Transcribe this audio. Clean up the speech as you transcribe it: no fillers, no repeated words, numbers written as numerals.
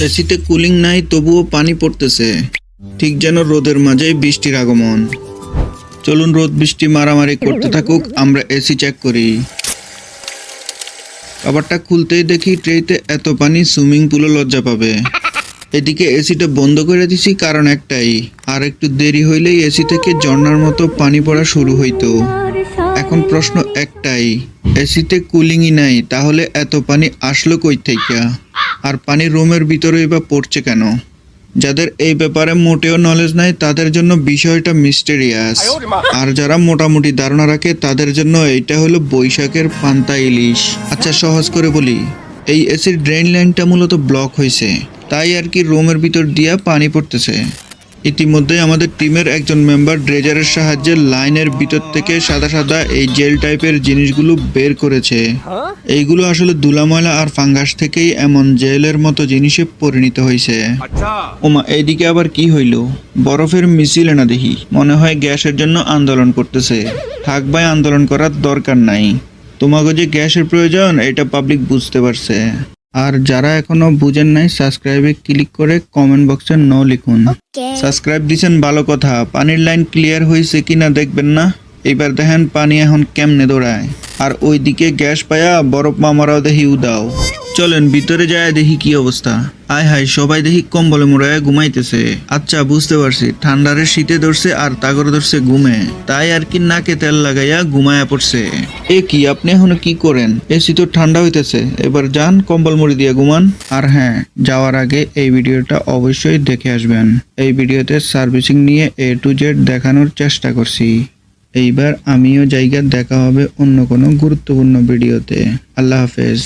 এসিতে কুলিং নাই, তবুও পানি পড়তেছে, ঠিক যেন রোদের মাঝে বৃষ্টির আগমন। চলুন রোদ বৃষ্টি মারামারি করতে থাকুক, আমরা এসি চেক করি। কভারটা খুলতেই দেখি ট্রেতে এত পানি, সুইমিং পুলও লজ্জা পাবে। এদিকে এসিটা বন্ধ করে দিছি, কারণ একটাই, আর একটু দেরি হইলেই এসি থেকে ঝর্ণার মতো পানি পড়া শুরু হইতো। এখন প্রশ্ন একটাই, এসিতে কুলিংই নাই, তাহলে এত পানি আসলো কই থেকে? আর পানি রুমের ভিতরেই বা পড়ছে কেন? যাদের এই ব্যাপারে মোটেও নলেজ নাই তাদের জন্য বিষয়টা মিস্টেরিয়াস, আর যারা মোটামুটি ধারণা রাখে তাদের জন্য এইটা হলো বৈশাখের পান্তা ইলিশ। আচ্ছা সহজ করে বলি, এই এসির ড্রেন লাইনটা মূলত ব্লক হয়েছে, তাই আর কি রুমের ভিতর দিয়া পানি পড়তেছে। ইতিমধ্যে আমাদের টিমের একজন মেম্বার ড্রেজারের সাহায্যে লাইনের ভিতর থেকে সাদা সাদা এই জেল টাইপের জিনিসগুলো বের করেছে। এইগুলো আসলে ধুলা ময়লা আর ফাঙ্গাস থেকেই এমন জেলের মতো জিনিসে পরিণত হয়েছে। ওমা, এইদিকে আবার কি হইল? বরফের মিছিল না দেখি, মনে হয় গ্যাসের জন্য আন্দোলন করতেছে। থাক ভাই, আন্দোলন করার দরকার নাই। তোমাকে যে গ্যাসের প্রয়োজন এটা পাবলিক বুঝতে পারছে। আর যারা এখনো বুঝেন নাই, সাবস্ক্রাইবে ক্লিক করে কমেন্ট বক্সে নো লিখুন। সাবস্ক্রাইব দিছেন ভালো কথা, পানির লাইন ক্লিয়ার হয়েছে কিনা দেখবেন না? এবার দেখেন পানি এখন কেমনে দৌড়ায়। আর ওইদিকে গ্যাস পায়া বরফ মামারাও দেখি উদাও। চলেন ভিতরে যায় দেখি কি অবস্থা। আয় হায়, সবাই দেখি কম্বলে মোড়ায় ঘুমাইতেছে। আচ্ছা বুঝতে পারছি, ঠান্ডারে শীতে ধরছে আর তাগরে ধরছে ঘুমে, তাই আর কি নাকে তেল লাগাইয়া ঘুমায়া পড়ছে। এ কি, আপনি এখনো কি করেন? এসি তো ঠান্ডা হইতেছে, এবার যান কম্বল মুড়ি দিয়ে ঘুমান। আর হ্যাঁ, যাওয়ার আগে এই ভিডিওটা অবশ্যই দেখে আসবেন। এই ভিডিওতে সার্ভিসিং নিয়ে A to Z দেখানোর চেষ্টা করছি। এইবার আমিও জায়গা, দেখা হবে অন্য কোনো গুরুত্বপূর্ণ ভিডিওতে। আল্লাহ হাফেজ।